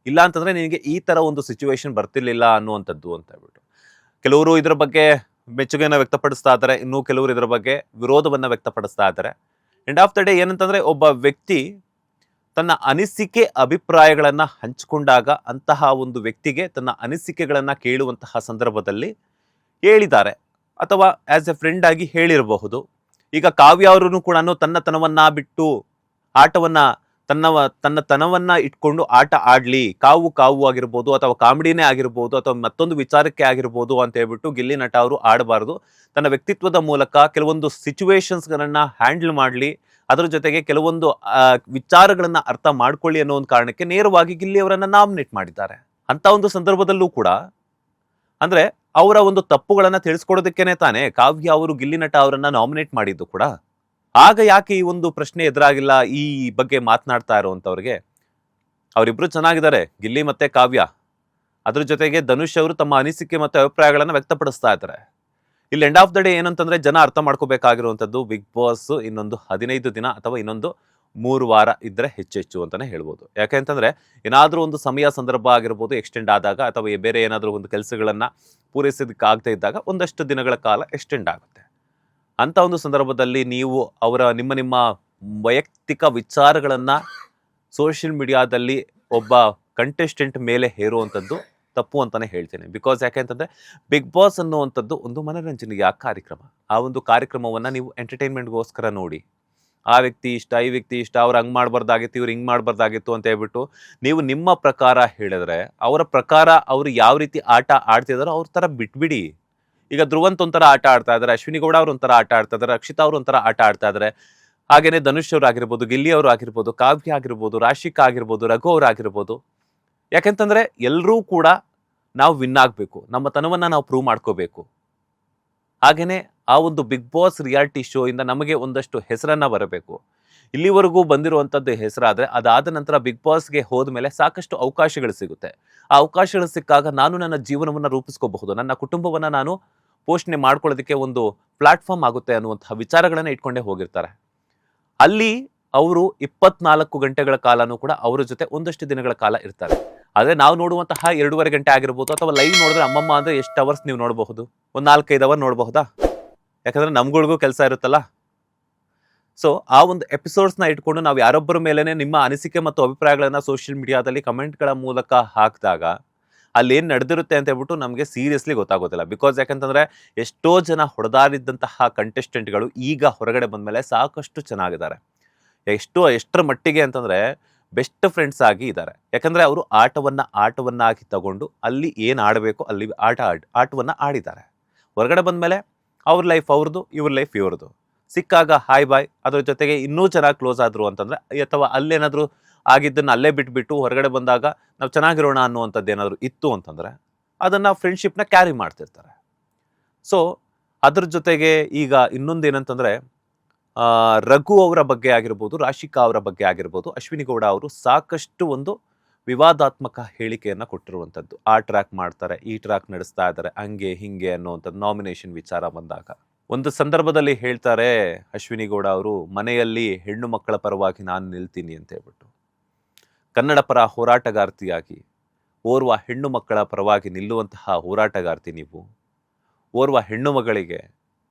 ಇಲ್ಲ ಅಂತಂದ್ರೆ ನಿನಗೆ ಈ ತರ ಒಂದು ಸಿಚುವೇಶನ್ ಬರ್ತಿರ್ಲಿಲ್ಲ ಅನ್ನುವಂಥದ್ದು ಅಂತ ಹೇಳ್ಬಿಟ್ಟು ಕೆಲವರು ಇದರ ಬಗ್ಗೆ ಮೆಚ್ಚುಗೆಯನ್ನು ವ್ಯಕ್ತಪಡಿಸ್ತಾ ಇದ್ದಾರೆ, ಇನ್ನು ಕೆಲವರು ಇದರ ಬಗ್ಗೆ ವಿರೋಧವನ್ನ ವ್ಯಕ್ತಪಡಿಸ್ತಾ ಇದ್ದಾರೆ. ಎಂಡ್ ಆಫ್ ದ ಡೇ ಏನಂತಂದ್ರೆ ಒಬ್ಬ ವ್ಯಕ್ತಿ ತನ್ನ ಅನಿಸಿಕೆ ಅಭಿಪ್ರಾಯಗಳನ್ನ ಹಂಚಿಕೊಂಡಾಗ ಅಂತಹ ಒಂದು ವ್ಯಕ್ತಿಗೆ ತನ್ನ ಅನಿಸಿಕೆಗಳನ್ನ ಕೇಳುವಂತಹ ಸಂದರ್ಭದಲ್ಲಿ ಹೇಳಿದ್ದಾರೆ ಅಥವಾ ಆಸ್ ಎ ಫ್ರೆಂಡ್ ಆಗಿ ಹೇಳಿರಬಹುದು. ಈಗ ಕಾವ್ಯ ಅವರು ಕೂಡ ತನ್ನ ತನವನ್ನ ಬಿಟ್ಟು ಆಟವನ್ನ ತನ್ನ ತನವನ್ನ ಇಟ್ಕೊಂಡು ಆಟ ಆಡ್ಲಿ, ಕಾವು ಕಾವು ಆಗಿರ್ಬೋದು ಅಥವಾ ಕಾಮಿಡಿನೇ ಆಗಿರ್ಬೋದು ಅಥವಾ ಮತ್ತೊಂದು ವಿಚಾರಕ್ಕೆ ಆಗಿರ್ಬೋದು ಅಂತ ಹೇಳ್ಬಿಟ್ಟು ಗಿಲ್ಲಿ ನಟ ಅವರು ಆಡಬಾರದು. ತನ್ನ ವ್ಯಕ್ತಿತ್ವದ ಮೂಲಕ ಕೆಲವೊಂದು ಸಿಚುವೇಶನ್ಸ್ ಗಳನ್ನ ಹ್ಯಾಂಡಲ್ ಮಾಡ್ಲಿ, ಅದರ ಜೊತೆಗೆ ಕೆಲವೊಂದು ವಿಚಾರಗಳನ್ನ ಅರ್ಥ ಮಾಡ್ಕೊಳ್ಳಿ ಅನ್ನೋ ಒಂದು ಕಾರಣಕ್ಕೆ ನೇರವಾಗಿ ಗಿಲ್ಲಿ ಅವರನ್ನ ನಾಮಿನೇಟ್ ಮಾಡಿದ್ದಾರೆ. ಅಂತ ಒಂದು ಸಂದರ್ಭದಲ್ಲೂ ಕೂಡ ಅಂದ್ರೆ ಅವರ ಒಂದು ತಪ್ಪುಗಳನ್ನ ತಿಳಿಸ್ಕೊಡೋದಕ್ಕೇನೆ ತಾನೇ ಕಾವ್ಯ ಅವರು ಗಿಲ್ಲಿ ನಟ ಅವರನ್ನ ನಾಮಿನೇಟ್ ಮಾಡಿದ್ದು ಕೂಡ. ಆಗ ಯಾಕೆ ಈ ಒಂದು ಪ್ರಶ್ನೆ ಎದುರಾಗಿಲ್ಲ ಈ ಬಗ್ಗೆ ಮಾತನಾಡ್ತಾ ಇರುವಂತವ್ರಿಗೆ? ಅವರಿಬ್ರು ಚೆನ್ನಾಗಿದ್ದಾರೆ, ಗಿಲ್ಲಿ ಮತ್ತೆ ಕಾವ್ಯ. ಅದ್ರ ಜೊತೆಗೆ ಧನುಷ್ ಅವರು ತಮ್ಮ ಅನಿಸಿಕೆ ಮತ್ತೆ ಅಭಿಪ್ರಾಯಗಳನ್ನ ವ್ಯಕ್ತಪಡಿಸ್ತಾ ಇದ್ದಾರೆ. ಇಲ್ಲಿ ಎಂಡ್ ಆಫ್ ದ ಡೇ ಏನಂತಂದ್ರೆ ಜನ ಅರ್ಥ ಮಾಡ್ಕೋಬೇಕಾಗಿರುವಂತದ್ದು ಬಿಗ್ ಬಾಸ್ ಇನ್ನೊಂದು 15 ದಿನ ಅಥವಾ ಇನ್ನೊಂದು 3 ವಾರ ಇದ್ರೆ ಹೆಚ್ಚು ಅಂತಾನೆ ಹೇಳ್ಬೋದು. ಯಾಕೆಂತಂದ್ರೆ ಏನಾದ್ರೂ ಒಂದು ಸಮಯ ಸಂದರ್ಭ ಆಗಿರ್ಬೋದು ಎಕ್ಸ್ಟೆಂಡ್ ಆದಾಗ ಅಥವಾ ಬೇರೆ ಏನಾದ್ರೂ ಒಂದು ಕೆಲಸಗಳನ್ನ ಪೂರೈಸೋದಕ್ಕಾಗದೇ ಇದ್ದಾಗ ಒಂದಷ್ಟು ದಿನಗಳ ಕಾಲ ಎಕ್ಸ್ಟೆಂಡ್ ಆಗುತ್ತೆ. ಅಂತ ಒಂದು ಸಂದರ್ಭದಲ್ಲಿ ನೀವು ನಿಮ್ಮ ವೈಯಕ್ತಿಕ ವಿಚಾರಗಳನ್ನ ಸೋಷಿಯಲ್ ಮೀಡಿಯಾದಲ್ಲಿ ಒಬ್ಬ ಕಂಟೆಸ್ಟೆಂಟ್ ಮೇಲೆ ಹೇರುವಂಥದ್ದು ತಪ್ಪು ಅಂತಾನೆ ಹೇಳ್ತೇನೆ. ಬಿಕಾಸ್ ಯಾಕೆಂತಂದ್ರೆ ಬಿಗ್ ಬಾಸ್ ಅನ್ನುವಂಥದ್ದು ಒಂದು ಮನರಂಜನೆಯ ಕಾರ್ಯಕ್ರಮ. ಆ ಒಂದು ಕಾರ್ಯಕ್ರಮವನ್ನ ನೀವು ಎಂಟರ್ಟೈನ್ಮೆಂಟ್ಗೋಸ್ಕರ ನೋಡಿ. ಆ ವ್ಯಕ್ತಿ ಇಷ್ಟ, ಈ ವ್ಯಕ್ತಿ ಇಷ್ಟ, ಅವ್ರು ಹಂಗ್ ಮಾಡ್ಬಾರ್ದಾಗಿತ್ತು, ಇವ್ರು ಹಿಂಗ್ ಮಾಡ್ಬಾರ್ದಾಗಿತ್ತು ಅಂತ ಹೇಳ್ಬಿಟ್ಟು ನೀವು ನಿಮ್ಮ ಪ್ರಕಾರ ಹೇಳಿದ್ರೆ ಅವರ ಪ್ರಕಾರ ಅವ್ರು ಯಾವ ರೀತಿ ಆಟ ಆಡ್ತಿದಾರೋ ಅವ್ರ ತರ ಬಿಟ್ಬಿಡಿ. ಈಗ ಧ್ರುವಂತ್ ಒಂಥರ ಆಟ ಆಡ್ತಾ ಇದಾರೆ, ಅಶ್ವಿನಿ ಗೌಡ ಅವ್ರು ಒಂಥರ ಆಟ ಆಡ್ತಾ ಇದಾರೆ, ರಕ್ಷಿತಾ ಅವ್ರು ಒಂಥರ ಆಟ ಆಡ್ತಾ ಇದಾರೆ, ಹಾಗೇನೆ ಧನುಷ್ ಅವ್ರು ಆಗಿರ್ಬೋದು, ಗಿಲ್ಲಿ ಅವರು ಆಗಿರ್ಬೋದು, ಕಾವ್ಯ ಆಗಿರ್ಬೋದು, ರಾಶಿಕಾ ಆಗಿರ್ಬೋದು, ರಘು ಅವ್ರು ಆಗಿರ್ಬೋದು. ಯಾಕೆಂತಂದ್ರೆ ಎಲ್ರೂ ಕೂಡ ನಾವು ವಿನ್ ಆಗ್ಬೇಕು, ನಮ್ಮ ತನವನ್ನ ನಾವು ಪ್ರೂವ್ ಮಾಡ್ಕೋಬೇಕು. ಹಾಗೇನೆ ಆ ಒಂದು ಬಿಗ್ ಬಾಸ್ ರಿಯಾಲಿಟಿ ಶೋ ಇಂದ ನಮಗೆ ಒಂದಷ್ಟು ಹೆಸರನ್ನ ಬರಬೇಕು. ಇಲ್ಲಿವರೆಗೂ ಬಂದಿರುವಂತದ್ದು ಹೆಸರಾದ್ರೆ ಅದಾದ ನಂತರ ಬಿಗ್ ಬಾಸ್ಗೆ ಹೋದ್ಮೇಲೆ ಸಾಕಷ್ಟು ಅವಕಾಶಗಳು ಸಿಗುತ್ತೆ. ಆ ಅವಕಾಶಗಳು ಸಿಕ್ಕಾಗ ನಾನು ನನ್ನ ಜೀವನವನ್ನ ರೂಪಿಸ್ಕೋಬಹುದು, ನನ್ನ ಕುಟುಂಬವನ್ನ ನಾನು ಪೋಷಣೆ ಮಾಡ್ಕೊಳ್ಳೋದಕ್ಕೆ ಒಂದು ಪ್ಲಾಟ್ಫಾರ್ಮ್ ಆಗುತ್ತೆ ಅನ್ನುವಂತಹ ವಿಚಾರಗಳನ್ನ ಇಟ್ಕೊಂಡೇ ಹೋಗಿರ್ತಾರೆ. ಅಲ್ಲಿ ಅವರು 24 ಗಂಟೆಗಳ ಕಾಲನೂ ಕೂಡ ಅವರ ಜೊತೆ ಒಂದಷ್ಟು ದಿನಗಳ ಕಾಲ ಇರ್ತಾರೆ. ಆದ್ರೆ ನಾವು ನೋಡುವಂತಹ 2.5 ಗಂಟೆ ಆಗಿರ್ಬೋದು ಅಥವಾ ಲೈವ್ ನೋಡಿದ್ರೆ ಅಮ್ಮಮ್ಮ ಅಂದ್ರೆ ಎಷ್ಟು ಅವರ್ಸ್ ನೀವು ನೋಡಬಹುದು? ಒಂದು 4-5 ಅವರ್ ನೋಡಬಹುದಾ? ಯಾಕಂದ್ರೆ ನಮ್ಗಳಿಗೂ ಕೆಲಸ ಇರುತ್ತಲ್ಲ. ಸೊ ಆ ಒಂದು ಎಪಿಸೋಡ್ಸ್ನ ಇಟ್ಕೊಂಡು ನಾವು ಯಾರೊಬ್ಬರ ಮೇಲೇನೆ ನಿಮ್ಮ ಅನಿಸಿಕೆ ಮತ್ತು ಅಭಿಪ್ರಾಯಗಳನ್ನ ಸೋಷಿಯಲ್ ಮೀಡಿಯಾದಲ್ಲಿ ಕಮೆಂಟ್ಗಳ ಮೂಲಕ ಹಾಕಿದಾಗ ಅಲ್ಲಿ ಏನ್ ನಡೆದಿರುತ್ತೆ ಅಂತ ಹೇಳ್ಬಿಟ್ಟು ನಮಗೆ ಸೀರಿಯಸ್ಲಿ ಗೊತ್ತಾಗೋದಿಲ್ಲ. ಬಿಕಾಸ್ ಯಾಕಂತಂದ್ರೆ ಎಷ್ಟೋ ಜನ ಹೊಡೆದಾಡಿದ್ದಂತಹ ಕಂಟೆಸ್ಟೆಂಟ್ಗಳು ಈಗ ಹೊರಗಡೆ ಬಂದ್ಮೇಲೆ ಸಾಕಷ್ಟು ಚೆನ್ನಾಗಿದ್ದಾರೆ. ಎಷ್ಟರ ಮಟ್ಟಿಗೆ ಅಂತಂದ್ರೆ ಬೆಸ್ಟ್ ಫ್ರೆಂಡ್ಸ್ ಆಗಿ ಇದ್ದಾರೆ. ಯಾಕಂದ್ರೆ ಅವರು ಆಟವನ್ನಾಗಿ ತಗೊಂಡು ಅಲ್ಲಿ ಏನ್ ಆಡಬೇಕು ಅಲ್ಲಿ ಆಟವನ್ನ ಆಡಿದ್ದಾರೆ. ಹೊರಗಡೆ ಬಂದ್ಮೇಲೆ ಅವ್ರ ಲೈಫ್ ಅವ್ರದ್ದು, ಇವ್ರ ಲೈಫ್ ಇವ್ರದ್ದು. ಸಿಕ್ಕಾಗ ಹಾಯ್ ಬಾಯ್, ಅದ್ರ ಜೊತೆಗೆ ಇನ್ನೂ ಚೆನ್ನಾಗಿ ಕ್ಲೋಸ್ ಆದ್ರು ಅಂತಂದ್ರೆ ಅಥವಾ ಅಲ್ಲೇನಾದ್ರು ಆಗಿದ್ದನ್ನ ಅಲ್ಲೇ ಬಿಟ್ಬಿಟ್ಟು ಹೊರಗಡೆ ಬಂದಾಗ ನಾವು ಚೆನ್ನಾಗಿರೋಣ ಅನ್ನುವಂಥದ್ದು ಏನಾದ್ರು ಇತ್ತು ಅಂತಂದ್ರೆ ಅದನ್ನ ಫ್ರೆಂಡ್ಶಿಪ್ನ ಕ್ಯಾರಿ ಮಾಡ್ತಿರ್ತಾರೆ. ಸೊ ಅದ್ರ ಜೊತೆಗೆ ಈಗ ಇನ್ನೊಂದೇನಂತಂದ್ರೆ ರಘು ಅವರ ಬಗ್ಗೆ ಆಗಿರ್ಬೋದು, ರಾಶಿಕಾ ಅವರ ಬಗ್ಗೆ ಆಗಿರ್ಬೋದು, ಅಶ್ವಿನಿ ಗೌಡ ಅವರು ಸಾಕಷ್ಟು ಒಂದು ವಿವಾದಾತ್ಮಕ ಹೇಳಿಕೆಯನ್ನ ಕೊಟ್ಟಿರುವಂಥದ್ದು. ಆ ಟ್ರ್ಯಾಕ್ ಮಾಡ್ತಾರೆ, ಈ ಟ್ರ್ಯಾಕ್ ನಡೆಸ್ತಾ ಇದ್ದಾರೆ, ಹಂಗೆ ಹಿಂಗೆ ಅನ್ನುವಂಥದ್ದು ನಾಮಿನೇಷನ್ ವಿಚಾರ ಬಂದಾಗ ಒಂದು ಸಂದರ್ಭದಲ್ಲಿ ಹೇಳ್ತಾರೆ ಅಶ್ವಿನಿ ಗೌಡ ಅವರು, ಮನೆಯಲ್ಲಿ ಹೆಣ್ಣು ಮಕ್ಕಳ ಪರವಾಗಿ ನಾನು ನಿಲ್ತೀನಿ ಅಂತ ಹೇಳ್ಬಿಟ್ಟು. ಕನ್ನಡ ಪರ ಹೋರಾಟಗಾರ್ತಿಯಾಗಿ ಓರ್ವ ಹೆಣ್ಣು ಮಕ್ಕಳ ಪರವಾಗಿ ನಿಲ್ಲುವಂತಹ ಹೋರಾಟಗಾರ್ತಿ ನೀವು. ಓರ್ವ ಹೆಣ್ಣು ಮಗಳಿಗೆ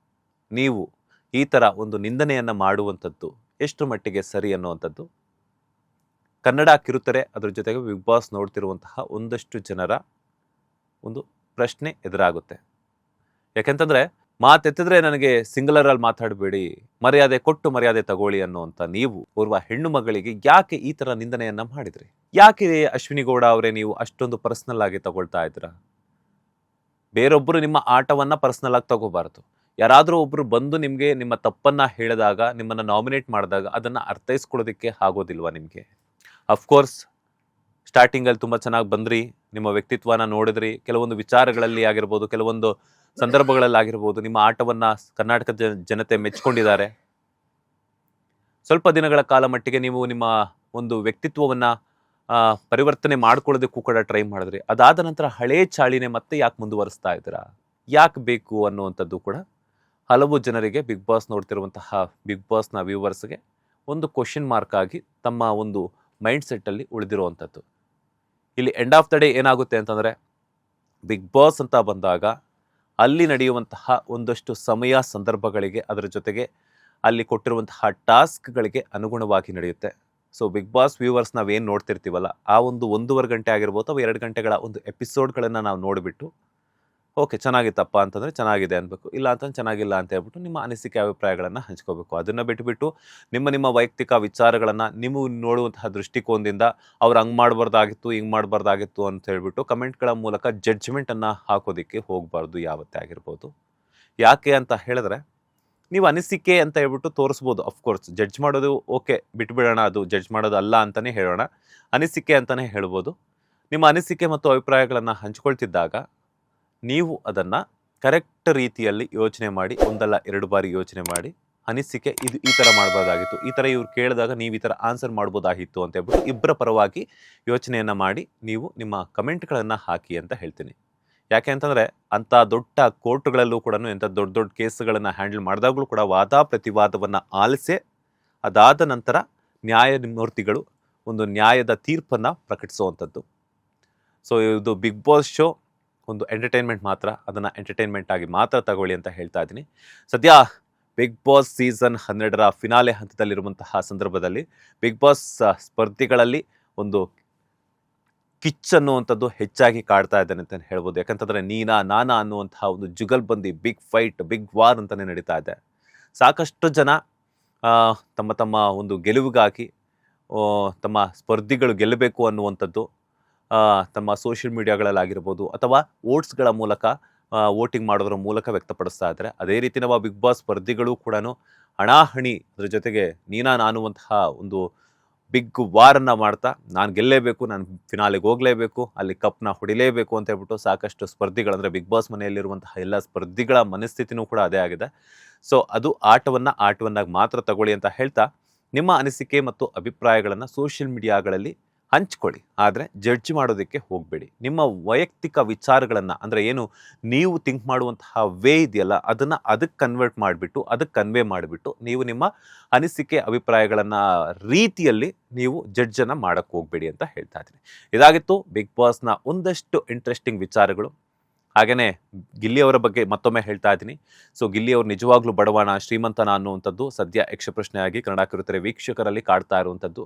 ನೀವು ಈ ತರ ಒಂದು ನಿಂದನೆಯನ್ನ ಮಾಡುವಂಥದ್ದು ಎಷ್ಟು ಮಟ್ಟಿಗೆ ಸರಿ ಅನ್ನುವಂಥದ್ದು ಕನ್ನಡ ಕಿರುತೆರೆ ಅದ್ರ ಜೊತೆಗೆ ಬಿಗ್ ಬಾಸ್ ನೋಡ್ತಿರುವಂತಹ ಒಂದಷ್ಟು ಜನರ ಒಂದು ಪ್ರಶ್ನೆ ಎದುರಾಗುತ್ತೆ. ಯಾಕೆಂತಂದ್ರೆ ಮಾತೆತ್ತಿದ್ರೆ ನನಗೆ ಸಿಂಗುಲರ್ ಅಲ್ಲಿ ಮಾತಾಡಬೇಡಿ, ಮರ್ಯಾದೆ ಕೊಟ್ಟು ಮರ್ಯಾದೆ ತಗೊಳ್ಳಿ ಅನ್ನುವಂತ ನೀವು ಓರ್ವ ಹೆಣ್ಣು ಮಗಳಿಗೆ ಯಾಕೆ ಈ ತರ ನಿಂದನೆಯನ್ನ ಮಾಡಿದ್ರಿ? ಯಾಕೆ ಅಶ್ವಿನಿ ಗೌಡ ಅವರೇ ನೀವು ಅಷ್ಟೊಂದು ಪರ್ಸನಲ್ ಆಗಿ ತಗೊಳ್ತಾ ಇದ್ದೀರಾ? ಬೇರೊಬ್ಬರು ನಿಮ್ಮ ಆಟವನ್ನ ಪರ್ಸನಲ್ ಆಗಿ ತಗೋಬಾರದು. ಯಾರಾದರೂ ಒಬ್ರು ಬಂದು ನಿಮ್ಗೆ ನಿಮ್ಮ ತಪ್ಪನ್ನ ಹೇಳಿದಾಗ, ನಿಮ್ಮನ್ನ ನಾಮಿನೇಟ್ ಮಾಡಿದಾಗ ಅದನ್ನ ಅರ್ಥೈಸ್ಕೊಳ್ಳೋದಕ್ಕೆ ಆಗೋದಿಲ್ವಾ ನಿಮ್ಗೆ? ಅಫ್ಕೋರ್ಸ್ ಸ್ಟಾರ್ಟಿಂಗ್ ಅಲ್ಲಿ ತುಂಬಾ ಚೆನ್ನಾಗಿ ಬಂದ್ರಿ, ನಿಮ್ಮ ವ್ಯಕ್ತಿತ್ವನ ನೋಡಿದ್ರಿ, ಕೆಲವೊಂದು ವಿಚಾರಗಳಲ್ಲಿ ಆಗಿರ್ಬೋದು, ಕೆಲವೊಂದು ಸಂದರ್ಭಗಳಲ್ಲಿ ಆಗಿರ್ಬೋದು, ನಿಮ್ಮ ಆಟವನ್ನ ಕರ್ನಾಟಕದ ಜನತೆ ಮೆಚ್ಕೊಂಡಿದ್ದಾರೆ. ಸ್ವಲ್ಪ ದಿನಗಳ ಕಾಲ ಮಟ್ಟಿಗೆ ನೀವು ನಿಮ್ಮ ಒಂದು ವ್ಯಕ್ತಿತ್ವವನ್ನ ಪರಿವರ್ತನೆ ಮಾಡ್ಕೊಳ್ಳೋದಕ್ಕೂ ಕೂಡ ಟ್ರೈ ಮಾಡಿದ್ರಿ. ಅದಾದ ನಂತರ ಹಳೇ ಚಾಳಿನೇ ಮತ್ತೆ ಯಾಕೆ ಮುಂದುವರಿಸ್ತಾ ಇದ್ದೀರಾ? ಯಾಕೆ ಬೇಕು ಅನ್ನುವಂಥದ್ದು ಕೂಡ ಹಲವು ಜನರಿಗೆ, ಬಿಗ್ ಬಾಸ್ ನೋಡ್ತಿರುವಂತಹ ಬಿಗ್ ಬಾಸ್ನ ವ್ಯೂವರ್ಸ್ಗೆ ಒಂದು ಕ್ವಶನ್ ಮಾರ್ಕ್ ಆಗಿ ತಮ್ಮ ಒಂದು ಮೈಂಡ್ ಸೆಟ್ಟಲ್ಲಿ ಉಳಿದಿರುವಂಥದ್ದು. ಇಲ್ಲಿ ಎಂಡ್ ಆಫ್ ದ ಡೇ ಏನಾಗುತ್ತೆ ಅಂತಂದರೆ, ಬಿಗ್ ಬಾಸ್ ಅಂತ ಬಂದಾಗ ಅಲ್ಲಿ ನಡೆಯುವಂತಹ ಒಂದಷ್ಟು ಸಮಯ ಸಂದರ್ಭಗಳಿಗೆ, ಅದರ ಜೊತೆಗೆ ಅಲ್ಲಿ ಕೊಟ್ಟಿರುವಂತಹ ಟಾಸ್ಕ್ಗಳಿಗೆ ಅನುಗುಣವಾಗಿ ನಡೆಯುತ್ತೆ. ಸೊ ಬಿಗ್ ಬಾಸ್ ವ್ಯೂವರ್ಸ್ ನಾವೇನು ನೋಡ್ತಿರ್ತೀವಲ್ಲ, ಆ ಒಂದು 1.5 ಗಂಟೆ ಆಗಿರ್ಬೋದು ಅಥವಾ 2 ಗಂಟೆಗಳ ಒಂದು ಎಪಿಸೋಡ್ಗಳನ್ನು ನಾವು ನೋಡಿಬಿಟ್ಟು ಓಕೆ ಚೆನ್ನಾಗಿತ್ತಪ್ಪ ಅಂತಂದರೆ ಚೆನ್ನಾಗಿದೆ ಅನ್ಬೇಕು, ಇಲ್ಲ ಅಂತಂದ್ರೆ ಚೆನ್ನಾಗಿಲ್ಲ ಅಂತ ಹೇಳ್ಬಿಟ್ಟು ನಿಮ್ಮ ಅನಿಸಿಕೆ ಅಭಿಪ್ರಾಯಗಳನ್ನು ಹಂಚ್ಕೋಬೇಕು. ಅದನ್ನು ಬಿಟ್ಟುಬಿಟ್ಟು ನಿಮ್ಮ ವೈಯಕ್ತಿಕ ವಿಚಾರಗಳನ್ನು ನೀವು ನೋಡುವಂತಹ ದೃಷ್ಟಿಕೋನದಿಂದ ಅವ್ರು ಹಂಗೆ ಮಾಡಬಾರ್ದಾಗಿತ್ತು, ಹಿಂಗೆ ಮಾಡಬಾರ್ದಾಗಿತ್ತು ಅಂತ ಹೇಳ್ಬಿಟ್ಟು ಕಮೆಂಟ್ಗಳ ಮೂಲಕ ಜಡ್ಜ್ಮೆಂಟನ್ನು ಹಾಕೋದಕ್ಕೆ ಹೋಗಬಾರ್ದು ಯಾವತ್ತೇ ಆಗಿರ್ಬೋದು. ಯಾಕೆ ಅಂತ ಹೇಳಿದ್ರೆ, ನೀವು ಅನಿಸಿಕೆ ಅಂತ ಹೇಳ್ಬಿಟ್ಟು ತೋರಿಸ್ಬೋದು. ಅಫ್ಕೋರ್ಸ್ ಜಡ್ಜ್ ಮಾಡೋದು ಓಕೆ, ಬಿಟ್ಬಿಡೋಣ, ಅದು ಜಡ್ಜ್ ಮಾಡೋದು ಅಲ್ಲ ಅಂತಲೇ ಹೇಳೋಣ, ಅನಿಸಿಕೆ ಅಂತಲೇ ಹೇಳ್ಬೋದು. ನಿಮ್ಮ ಅನಿಸಿಕೆ ಮತ್ತು ಅಭಿಪ್ರಾಯಗಳನ್ನು ಹಂಚ್ಕೊಳ್ತಿದ್ದಾಗ ನೀವು ಅದನ್ನು ಕರೆಕ್ಟ್ ರೀತಿಯಲ್ಲಿ ಯೋಚನೆ ಮಾಡಿ, ಒಂದಲ್ಲ 2 ಬಾರಿ ಯೋಚನೆ ಮಾಡಿ, ಅನಿಸಿಕೆ ಇದು ಈ ಥರ ಮಾಡಬಾರ್ದಾಗಿತ್ತು, ಈ ಥರ ಇವ್ರು ಕೇಳಿದಾಗ ನೀವು ಈ ಥರ ಆನ್ಸರ್ ಮಾಡ್ಬೋದಾಗಿತ್ತು ಅಂತ ಹೇಳ್ಬಿಟ್ಟು ಇಬ್ಬರ ಪರವಾಗಿ ಯೋಚನೆಯನ್ನು ಮಾಡಿ ನೀವು ನಿಮ್ಮ ಕಮೆಂಟ್ಗಳನ್ನು ಹಾಕಿ ಅಂತ ಹೇಳ್ತೀನಿ. ಯಾಕೆ ಅಂತಂದರೆ, ಅಂಥ ದೊಡ್ಡ ಕೋರ್ಟ್ಗಳಲ್ಲೂ ಕೂಡ ಎಂಥ ದೊಡ್ಡ ದೊಡ್ಡ ಕೇಸ್ಗಳನ್ನು ಹ್ಯಾಂಡಲ್ ಮಾಡಿದಾಗಲೂ ಕೂಡ ವಾದ ಪ್ರತಿವಾದವನ್ನು ಆಲಿಸೇ ಅದಾದ ನಂತರ ನ್ಯಾಯಮೂರ್ತಿಗಳು ಒಂದು ನ್ಯಾಯದ ತೀರ್ಪನ್ನು ಪ್ರಕಟಿಸುವಂಥದ್ದು. ಸೊ ಇದು ಬಿಗ್ ಬಾಸ್ ಶೋ ಒಂದು ಎಂಟರ್ಟೈನ್ಮೆಂಟ್ ಮಾತ್ರ, ಅದನ್ನು ಎಂಟರ್ಟೈನ್ಮೆಂಟ್ ಆಗಿ ಮಾತ್ರ ತಗೊಳ್ಳಿ ಅಂತ ಹೇಳ್ತಾ ಇದ್ದೀನಿ. ಸದ್ಯ ಬಿಗ್ ಬಾಸ್ ಸೀಸನ್ 12ರ ಫಿನಾಲೆ ಹಂತದಲ್ಲಿರುವಂತಹ ಸಂದರ್ಭದಲ್ಲಿ ಬಿಗ್ ಬಾಸ್ ಸ್ಪರ್ಧಿಗಳಲ್ಲಿ ಒಂದು ಕಿಚ್ ಅನ್ನುವಂಥದ್ದು ಹೆಚ್ಚಾಗಿ ಕಾಡ್ತಾ ಇದ್ದಾನೆ ಅಂತ ಹೇಳ್ಬೋದು. ಯಾಕಂತಂದರೆ ನೀನಾ ನಾನಾ ಅನ್ನುವಂತಹ ಒಂದು ಜುಗಲ್ಬಂದಿ, ಬಿಗ್ ಫೈಟ್, ಬಿಗ್ ವಾರ್ ಅಂತಲೇ ನಡೀತಾ ಇದೆ. ಸಾಕಷ್ಟು ಜನ ತಮ್ಮ ತಮ್ಮ ಒಂದು ಗೆಲುವಿಗಾಗಿ ತಮ್ಮ ಸ್ಪರ್ಧಿಗಳು ಗೆಲ್ಲಬೇಕು ಅನ್ನುವಂಥದ್ದು ತಮ್ಮ ಸೋಷಿಯಲ್ ಮೀಡಿಯಾಗಳಲ್ಲಾಗಿರ್ಬೋದು ಅಥವಾ ವೋಟ್ಸ್ಗಳ ಮೂಲಕ ವೋಟಿಂಗ್ ಮಾಡೋದ್ರ ಮೂಲಕ ವ್ಯಕ್ತಪಡಿಸ್ತಾ ಇದ್ದಾರೆ. ಅದೇ ರೀತಿ ನಾವು ಬಿಗ್ ಬಾಸ್ ಸ್ಪರ್ಧಿಗಳು ಕೂಡ ಹಣಾಹಣಿ, ಅದ್ರ ಜೊತೆಗೆ ನೀನಾ ನಾನುವಂತಹ ಒಂದು ಬಿಗ್ ವಾರನ್ನು ಮಾಡ್ತಾ, ನಾನು ಗೆಲ್ಲೇಬೇಕು, ನಾನು ಫಿನಾಲೆಗೆ ಹೋಗಲೇಬೇಕು, ಅಲ್ಲಿ ಕಪ್ನ ಹೊಡಿಲೇಬೇಕು ಅಂತ ಹೇಳ್ಬಿಟ್ಟು ಸಾಕಷ್ಟು ಸ್ಪರ್ಧಿಗಳಂದರೆ ಬಿಗ್ ಬಾಸ್ ಮನೆಯಲ್ಲಿರುವಂತಹ ಎಲ್ಲ ಸ್ಪರ್ಧಿಗಳ ಮನಸ್ಥಿತಿನೂ ಕೂಡ ಅದೇ ಆಗಿದೆ. ಸೊ ಅದು ಆಟವನ್ನಾಗಿ ಮಾತ್ರ ತಗೊಳ್ಳಿ ಅಂತ ಹೇಳ್ತಾ, ನಿಮ್ಮ ಅನಿಸಿಕೆ ಮತ್ತು ಅಭಿಪ್ರಾಯಗಳನ್ನು ಸೋಷಿಯಲ್ ಮೀಡಿಯಾಗಳಲ್ಲಿ ಹಂಚ್ಕೊಳ್ಳಿ, ಆದರೆ ಜಡ್ಜ್ ಮಾಡೋದಕ್ಕೆ ಹೋಗಬೇಡಿ. ನಿಮ್ಮ ವೈಯಕ್ತಿಕ ವಿಚಾರಗಳನ್ನು, ಅಂದರೆ ಏನು ನೀವು ಥಿಂಕ್ ಮಾಡುವಂತಹ ವೇ ಇದೆಯಲ್ಲ, ಅದನ್ನು ಅದಕ್ಕೆ ಕನ್ವೆ ಮಾಡಿಬಿಟ್ಟು ನೀವು ನಿಮ್ಮ ಅನಿಸಿಕೆ ಅಭಿಪ್ರಾಯಗಳನ್ನು ರೀತಿಯಲ್ಲಿ ನೀವು ಜಡ್ಜನ್ನು ಮಾಡೋಕ್ಕೆ ಹೋಗಬೇಡಿ ಅಂತ ಹೇಳ್ತಾ ಇದ್ದೀನಿ. ಇದಾಗಿತ್ತು ಬಿಗ್ ಬಾಸ್ನ ಒಂದಷ್ಟು ಇಂಟ್ರೆಸ್ಟಿಂಗ್ ವಿಚಾರಗಳು. ಹಾಗೆಯೇ ಗಿಲ್ಲಿಯವರ ಬಗ್ಗೆ ಮತ್ತೊಮ್ಮೆ ಹೇಳ್ತಾ ಇದ್ದೀನಿ. ಸೊ ಗಿಲ್ಲಿಯವರು ನಿಜವಾಗ್ಲೂ ಬಡವಣ ಶ್ರೀಮಂತನ ಅನ್ನುವಂಥದ್ದು ಸದ್ಯ ಯಕ್ಷಪ್ರಶ್ನೆಯಾಗಿ ಕನ್ನಡ ಕಿರುತೆರೆ ವೀಕ್ಷಕರಲ್ಲಿ ಕಾಡ್ತಾ ಇರುವಂಥದ್ದು.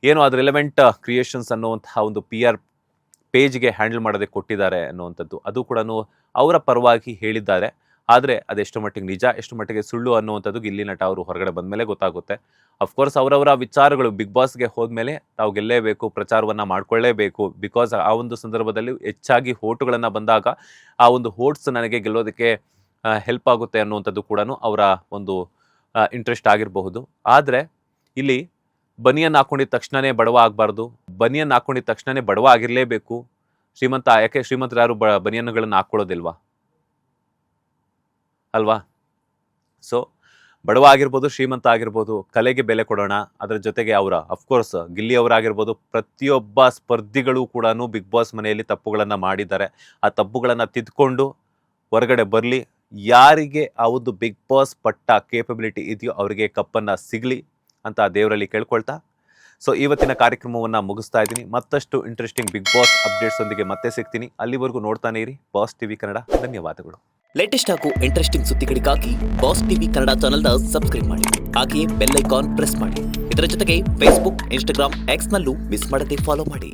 ಏನು ಅದು ರಿಲೆವೆಂಟ್ ಕ್ರಿಯೇಷನ್ಸ್ ಅನ್ನುವಂತಹ ಒಂದು PR ಪೇಜ್ಗೆ ಹ್ಯಾಂಡಲ್ ಮಾಡೋದಕ್ಕೆ ಕೊಟ್ಟಿದ್ದಾರೆ ಅನ್ನುವಂಥದ್ದು, ಅದು ಕೂಡ ಅವರ ಪರವಾಗಿ ಹೇಳಿದ್ದಾರೆ. ಆದರೆ ಅದೆಷ್ಟು ಮಟ್ಟಿಗೆ ನಿಜ, ಎಷ್ಟು ಮಟ್ಟಿಗೆ ಸುಳ್ಳು ಅನ್ನುವಂಥದ್ದು ಗಿಲ್ಲಿ ನಟ ಅವರು ಹೊರಗಡೆ ಬಂದ ಮೇಲೆ ಗೊತ್ತಾಗುತ್ತೆ. ಅಫ್ಕೋರ್ಸ್ ಅವರವರ ವಿಚಾರಗಳು ಬಿಗ್ ಬಾಸ್ಗೆ ಹೋದ್ಮೇಲೆ ತಾವು ಗೆಲ್ಲೇಬೇಕು, ಪ್ರಚಾರವನ್ನು ಮಾಡ್ಕೊಳ್ಳೇಬೇಕು. ಬಿಕಾಸ್ ಆ ಒಂದು ಸಂದರ್ಭದಲ್ಲಿ ಹೆಚ್ಚಾಗಿ ಓಟುಗಳನ್ನು ಬಂದಾಗ ಆ ಒಂದು ಓಟ್ಸ್ ನನಗೆ ಗೆಲ್ಲೋದಕ್ಕೆ ಹೆಲ್ಪ್ ಆಗುತ್ತೆ ಅನ್ನುವಂಥದ್ದು ಕೂಡ ಅವರ ಒಂದು ಇಂಟ್ರೆಸ್ಟ್ ಆಗಿರಬಹುದು. ಆದರೆ ಇಲ್ಲಿ ಬನಿಯನ್ ಹಾಕೊಂಡಿದ ತಕ್ಷಣನೇ ಬಡವ ಆಗಬಾರ್ದು, ಬನಿಯನ್ ಹಾಕೊಂಡಿದ ತಕ್ಷಣನೇ ಬಡವ ಆಗಿರಲೇಬೇಕು. ಶ್ರೀಮಂತ ಯಾಕೆ, ಶ್ರೀಮಂತರು ಯಾರು ಬನಿಯನ್ಗಳನ್ನು ಹಾಕ್ಕೊಳ್ಳೋದಿಲ್ವಾ ಅಲ್ವಾ? ಸೊ ಬಡವ ಆಗಿರ್ಬೋದು, ಶ್ರೀಮಂತ ಆಗಿರ್ಬೋದು, ಕಲೆಗೆ ಬೆಲೆ ಕೊಡೋಣ. ಅದರ ಜೊತೆಗೆ ಅಫ್ಕೋರ್ಸ್ ಗಿಲ್ಲಿ ಅವರಾಗಿರ್ಬೋದು, ಪ್ರತಿಯೊಬ್ಬ ಸ್ಪರ್ಧಿಗಳು ಕೂಡ ಬಿಗ್ ಬಾಸ್ ಮನೆಯಲ್ಲಿ ತಪ್ಪುಗಳನ್ನು ಮಾಡಿದ್ದಾರೆ. ಆ ತಪ್ಪುಗಳನ್ನು ತಿದ್ದುಕೊಂಡು ಹೊರಗಡೆ ಬರಲಿ. ಯಾರಿಗೆ ಆ ಒಂದು ಬಿಗ್ ಬಾಸ್ ಪಟ್ಟ ಕೇಪಬಿಲಿಟಿ ಇದೆಯೋ ಅವರಿಗೆ ಕಪ್ಪನ್ನು ಸಿಗಲಿ ಅಂತ ದೇವರಲ್ಲಿ ಕೇಳ್ಕೊಳ್ತಾ, ಸೊ ಇವತ್ತಿನ ಕಾರ್ಯಕ್ರಮವನ್ನು ಮುಗಿಸ್ತಾ ಇದ್ದೀನಿ. ಮತ್ತಷ್ಟು ಇಂಟ್ರೆಸ್ಟಿಂಗ್ ಬಿಗ್ ಬಾಸ್ ಅಪ್ಡೇಟ್ಸ್ ಒಂದಿಗೆ ಮತ್ತೆ ಸಿಗ್ತೀನಿ. ಅಲ್ಲಿವರೆಗೂ ನೋಡ್ತಾನೆ ಇರಿ ಬಾಸ್ ಟಿವಿ ಕನ್ನಡ. ಧನ್ಯವಾದಗಳು. ಲೇಟೆಸ್ಟ್ ಹಾಗೂ ಇಂಟ್ರೆಸ್ಟಿಂಗ್ ಸುದ್ದಿಗಳಿಗಾಗಿ ಬಾಸ್ ಟಿವಿ ಕನ್ನಡ ಚಾನೆಲ್ನ ಸಬ್ಸ್ಕ್ರೈಬ್ ಮಾಡಿ. ಹಾಗೆಯೇ ಬೆಲ್ ಐಕಾನ್ ಪ್ರೆಸ್ ಮಾಡಿ. ಇದರ ಜೊತೆಗೆ ಫೇಸ್ಬುಕ್, ಇನ್ಸ್ಟಾಗ್ರಾಮ್, ಎಕ್ಸ್ನಲ್ಲೂ ಮಿಸ್ ಮಾಡದೆ ಫಾಲೋ ಮಾಡಿ.